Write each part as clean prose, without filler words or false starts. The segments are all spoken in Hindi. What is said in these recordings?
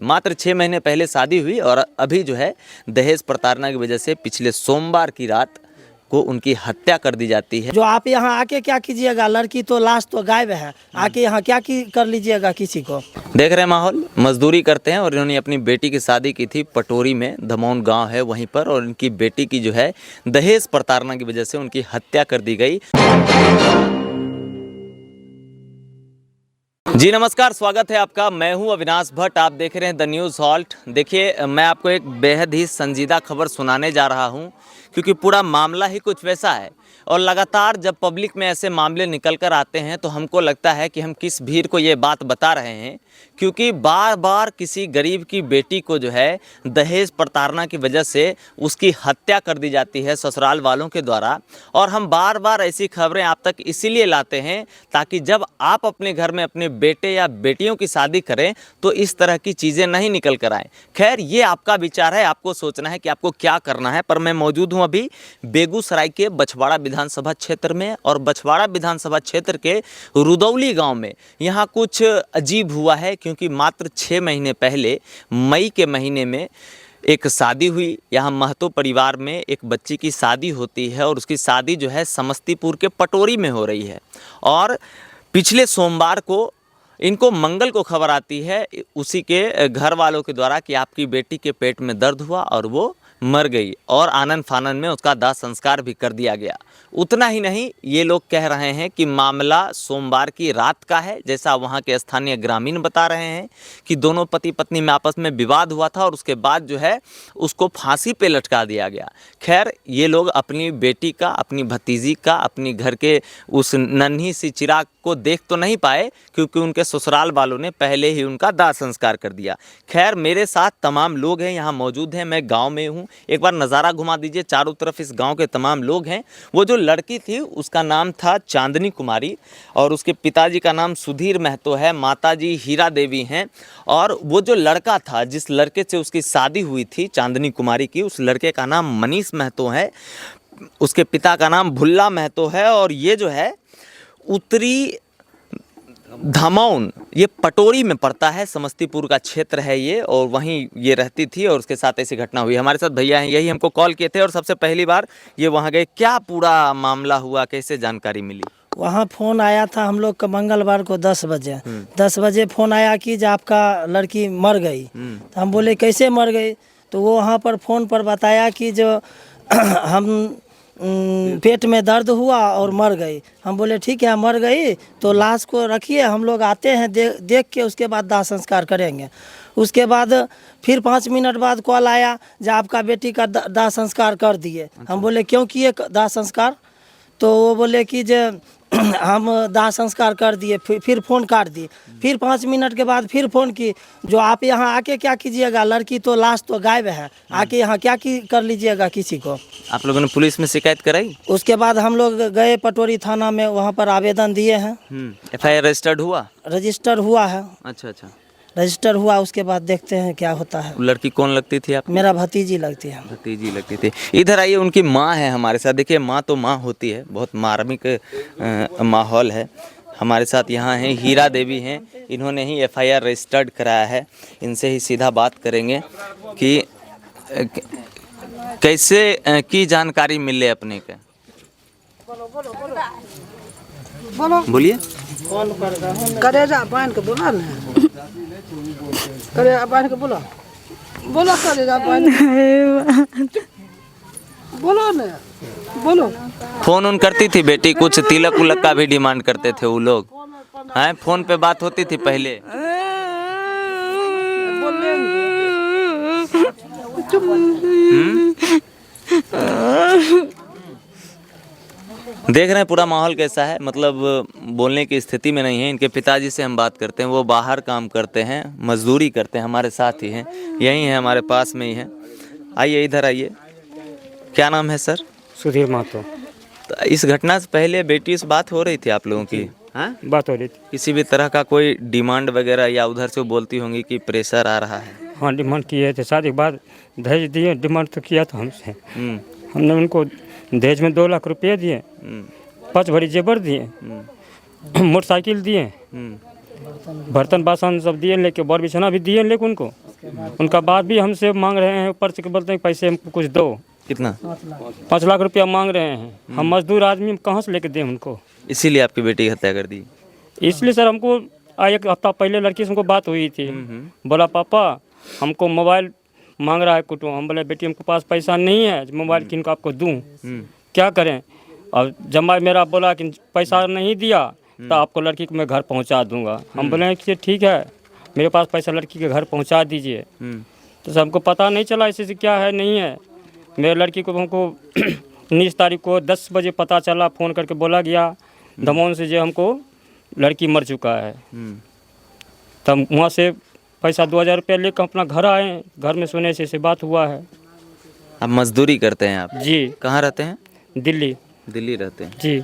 मात्र 6 महीने पहले शादी हुई और अभी जो है दहेज प्रताड़ना की वजह से पिछले सोमवार की रात को उनकी हत्या कर दी जाती है। जो आप यहाँ आके क्या कीजिएगा, लड़की तो लाश तो गायब है, आके यहाँ क्या कर लीजिएगा किसी को। देख रहे हैं माहौल, मजदूरी करते हैं और इन्होंने अपनी बेटी की शादी की थी पटोरी में, धमौन गांव है वहीं पर, और इनकी बेटी की जो है दहेज प्रताड़ना की वजह से उनकी हत्या कर दी गई। जी नमस्कार, स्वागत है आपका। मैं हूं अविनाश भट्ट, आप देख रहे हैं द न्यूज़ हॉल्ट। देखिए, मैं आपको एक बेहद ही संजीदा खबर सुनाने जा रहा हूं क्योंकि पूरा मामला ही कुछ वैसा है और लगातार जब पब्लिक में ऐसे मामले निकल कर आते हैं तो हमको लगता है कि हम किस भीड़ को ये बात बता रहे हैं, क्योंकि बार बार किसी गरीब की बेटी को जो है दहेज प्रताड़ना की वजह से उसकी हत्या कर दी जाती है ससुराल वालों के द्वारा। और हम बार बार ऐसी खबरें आप तक इसीलिए लाते हैं ताकि जब आप अपने घर में अपने बेटे या बेटियों की शादी करें तो इस तरह की चीज़ें नहीं निकल कर आएँ। खैर, ये आपका विचार है, आपको सोचना है कि आपको क्या करना है। पर मैं मौजूद हूँ अभी बेगूसराय के बछवाड़ा विधानसभा क्षेत्र में, और बछवाड़ा विधानसभा क्षेत्र के रुदौली गांव में यहाँ कुछ अजीब हुआ है क्योंकि मात्र 6 महीने पहले मई के महीने में एक शादी हुई। यहाँ महतो परिवार में एक बच्ची की शादी होती है और उसकी शादी जो है समस्तीपुर के पटोरी में हो रही है। और पिछले सोमवार को इनको मंगल को खबर आती है उसी के घर वालों के द्वारा कि आपकी बेटी के पेट में दर्द हुआ और वो मर गई, और आनन फानन में उसका दाह संस्कार भी कर दिया गया। उतना ही नहीं, ये लोग कह रहे हैं कि मामला सोमवार की रात का है, जैसा वहाँ के स्थानीय ग्रामीण बता रहे हैं कि दोनों पति पत्नी में आपस में विवाद हुआ था और उसके बाद जो है उसको फांसी पे लटका दिया गया। खैर, ये लोग अपनी बेटी का, अपनी भतीजी का, अपनी घर के उस नन्ही सी चिराग को देख तो नहीं पाए क्योंकि उनके ससुराल वालों ने पहले ही उनका दाह संस्कार कर दिया। खैर, मेरे साथ तमाम लोग हैं, यहाँ मौजूद हैं। मैं गांव में हूँ, एक बार नज़ारा घुमा दीजिए। चारों तरफ इस गांव के तमाम लोग हैं। वो जो लड़की थी उसका नाम था चांदनी कुमारी और उसके पिताजी का नाम सुधीर महतो है, माताजी हीरा देवी हैं। और वो जो लड़का था, जिस लड़के से उसकी शादी हुई थी चांदनी कुमारी की, उस लड़के का नाम मनीष महतो है, उसके पिता का नाम भुल्ला महतो है। और ये जो है उत्तरी धमौन, ये पटोरी में पड़ता है, समस्तीपुर का क्षेत्र है ये, और वहीं ये रहती थी और उसके साथ ऐसी घटना हुई। हमारे साथ भैया हैं, यही हमको कॉल किए थे और सबसे पहली बार ये वहाँ गए। क्या पूरा मामला हुआ, कैसे जानकारी मिली? वहाँ फ़ोन आया था हम लोग का मंगलवार को 10 बजे। 10 बजे फ़ोन आया कि जो आपका लड़की मर गई। तो हम बोले कैसे मर गई? तो वो वहाँ पर फ़ोन पर बताया कि जो हम पेट में दर्द हुआ और मर गई। हम बोले ठीक है, मर गई तो लाश को रखिए, हम लोग आते हैं, देख के उसके बाद दाह संस्कार करेंगे। उसके बाद फिर 5 मिनट बाद कॉल आया जब आपका बेटी का दाह संस्कार कर दिए। हम बोले क्यों किए दाह संस्कार? तो वो बोले कि जो हम दाह संस्कार कर दिए। फिर फ़ोन काट दिए। फिर 5 मिनट के बाद फिर फ़ोन की, जो आप यहाँ आके क्या कीजिएगा, लड़की तो लाश तो गायब है, आके यहाँ क्या कर लीजिएगा किसी को। आप लोगों ने पुलिस में शिकायत कराई? उसके बाद हम लोग गए पटोरी थाना में, वहाँ पर आवेदन दिए हैं। FIR रजिस्टर्ड हुआ? रजिस्टर हुआ है। अच्छा, रजिस्टर हुआ, उसके बाद देखते हैं क्या होता है। लड़की कौन लगती थी आप? मेरा भतीजी लगती है। भतीजी लगती थी। इधर आइए, उनकी माँ है हमारे साथ। देखिए, माँ तो माँ होती है, बहुत मार्मिक माहौल है। हमारे साथ यहाँ हैं हीरा देवी हैं, इन्होंने ही FIR रजिस्टर्ड कराया है। इनसे ही सीधा बात करेंगे कि कैसे की जानकारी मिले अपने के। बोलिए। करेजा बांध के बोला ना, करेजा बांध के बोला, बोलो करेजा बांध, बोलो ना, बोलो। फोन उन करती थी बेटी, कुछ तिलक उलक का भी डिमांड करते थे वो लोग हैं? फोन पे बात होती थी पहले? देख रहे हैं पूरा माहौल कैसा है, मतलब बोलने की स्थिति में नहीं है। इनके पिताजी से हम बात करते हैं, वो बाहर काम करते हैं, मजदूरी करते हैं, हमारे साथ ही हैं, यही है, हमारे पास में ही है। आइए, इधर आइए। क्या नाम है सर? सुधीर महतो। तो इस घटना से पहले बेटी से बात हो रही थी आप लोगों की? हाँ, बात हो रही थी। किसी भी तरह का कोई डिमांड वगैरह, या उधर से बोलती होंगी कि प्रेशर आ रहा है? हाँ, डिमांड किए थे, शादी के बाद दहेज दिए, डिमांड तो किया था हमसे। हमने उनको दहेज में 2 लाख रुपये दिए, 5 भरी जेवर दिए, मोटरसाइकिल दिए, बर्तन बासन सब दिए, लेके बर बिछाना भी दिए लेके उनको। उनका बात भी हमसे मांग रहे हैं, ऊपर से बोलते हैं पैसे हमको कुछ दो। कितना? 5 लाख रुपया मांग रहे हैं। हम मजदूर आदमी कहाँ से लेके दें उनको? इसीलिए आपकी बेटी की हत्या कर दी? इसलिए सर हमको एक हफ्ता पहले लड़की से हमको बात हुई थी, बोला पापा हमको मोबाइल मांग रहा है कुटुंब। हम बोले बेटी हमको पास पैसा नहीं है मोबाइल किन को आपको दूँ, क्या करें? और जमाई मेरा बोला कि पैसा नहीं दिया तो आपको लड़की को मैं घर पहुंचा दूंगा। हम बोले कि ठीक है, मेरे पास पैसा लड़की के घर पहुंचा दीजिए। तो सर हमको पता नहीं चला इसी से क्या है नहीं है। मेरे लड़की को हमको 19 तारीख को 10 बजे पता चला, फ़ोन करके बोला गया दमोन से जो हमको लड़की मर चुका है। तब वहाँ से पैसा 2000 रुपया लेकर अपना घर आए। घर में सुने से बात हुआ है। आप मजदूरी करते हैं आप? जी। कहाँ रहते हैं? दिल्ली। दिल्ली रहते हैं जी।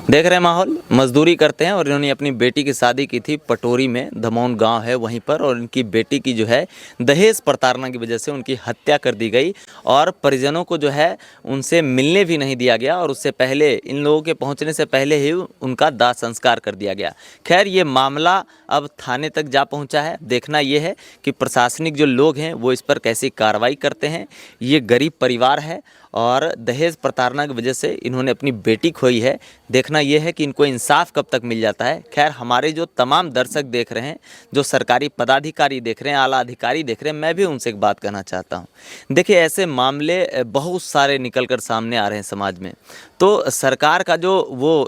देख रहे हैं माहौल, मजदूरी करते हैं और इन्होंने अपनी बेटी की शादी की थी पटोरी में, दमौन गांव है वहीं पर, और इनकी बेटी की जो है दहेज प्रताड़ना की वजह से उनकी हत्या कर दी गई और परिजनों को जो है उनसे मिलने भी नहीं दिया गया और उससे पहले, इन लोगों के पहुंचने से पहले ही उनका दाह संस्कार कर दिया गया। खैर ये मामला अब थाने तक जा पहुँचा है। देखना ये है कि प्रशासनिक जो लोग हैं वो इस पर कैसी कार्रवाई करते हैं। ये गरीब परिवार है और दहेज प्रताड़ना की वजह से इन्होंने अपनी बेटी खोई है। देखना यह है कि इनको इंसाफ कब तक मिल जाता है। खैर हमारे जो तमाम दर्शक देख रहे हैं, जो सरकारी पदाधिकारी देख रहे हैं, आला अधिकारी देख रहे हैं, मैं भी उनसे एक बात कहना चाहता हूं। देखिए ऐसे मामले बहुत सारे निकल कर सामने आ रहे हैं समाज में। तो सरकार का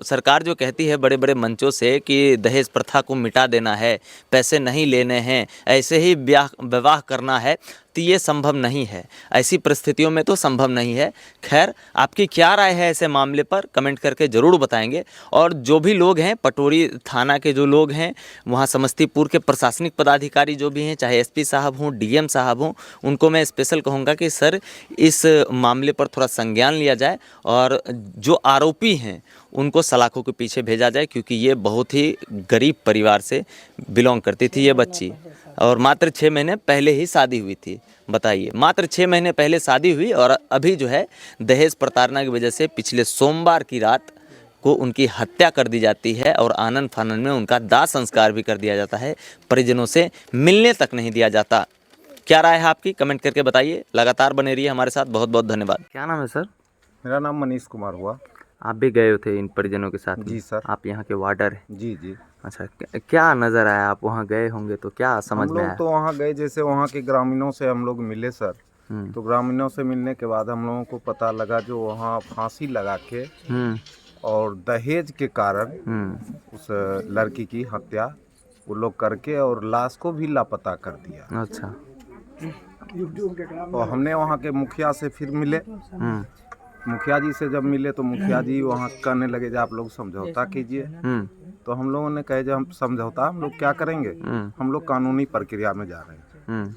सरकार जो कहती है बड़े बड़े मंचों से कि दहेज प्रथा को मिटा देना है, पैसे नहीं लेने हैं, ऐसे ही विवाह करना है, तो ये संभव नहीं है। ऐसी परिस्थितियों में तो संभव नहीं है। खैर आपकी क्या राय है ऐसे मामले पर, कमेंट करके ज़रूर बताएंगे। और जो भी लोग हैं, पटोरी थाना के जो लोग हैं, वहाँ समस्तीपुर के प्रशासनिक पदाधिकारी जो भी हैं, चाहे एसपी साहब हों, डीएम साहब हों, उनको मैं स्पेशल कहूँगा कि सर इस मामले पर थोड़ा संज्ञान लिया जाए और जो आरोपी हैं उनको सलाखों के पीछे भेजा जाए, क्योंकि ये बहुत ही गरीब परिवार से बिलोंग करती थी ये बच्ची और मात्र 6 महीने पहले ही शादी हुई थी। बताइए, मात्र 6 महीने पहले शादी हुई और अभी जो है दहेज प्रताड़ना की वजह से पिछले सोमवार की रात को उनकी हत्या कर दी जाती है और आनन फानन में उनका दाह संस्कार भी कर दिया जाता है। परिजनों से मिलने तक नहीं दिया जाता। क्या राय है आपकी, कमेंट करके बताइए। लगातार बने रहिए हमारे साथ। बहुत बहुत धन्यवाद। क्या नाम है सर? मेरा नाम मनीष कुमार हुआ। आप भी गए थे इन परिजनों के साथ? जी सर। आप यहाँ के वार्डर हैं? जी जी। अच्छा, क्या नज़र आया? आप वहाँ गए होंगे तो क्या समझ में आया? हम लोग तो वहाँ गए, जैसे वहाँ के ग्रामीणों से हम लोग मिले सर। तो ग्रामीणों से मिलने के बाद हम लोगों को पता लगा जो वहाँ फांसी लगा के और दहेज के कारण उस लड़की की हत्या वो लोग करके और लाश को भी लापता कर दिया। अच्छा। और हमने वहाँ के मुखिया से फिर मिले। मुखिया जी से जब मिले तो मुखिया जी वहाँ कहने लगे जो आप लोग समझौता कीजिए। तो हम लोगों ने कहे जो हम समझौता हम लोग क्या करेंगे, हम लोग कानूनी प्रक्रिया में जा रहे हैं।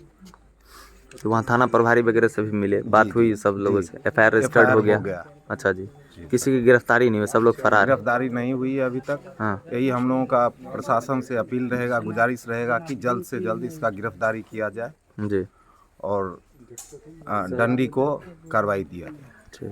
तो वहाँ थाना प्रभारी वगैरह से भी मिले, बात हुई सब लोगों से, एफआईआर रजिस्टर्ड हो गया? अच्छा जी। किसी की गिरफ्तारी नहीं हुई, सब लोग फरार? गिरफ्तारी नहीं हुई है अभी तक। हाँ। यही हम लोगों का प्रशासन से अपील रहेगा, गुजारिश रहेगा कि जल्द से जल्द इसका गिरफ्तारी किया जाए जी और दंडी को कार्रवाई दिया जाए। ठीक।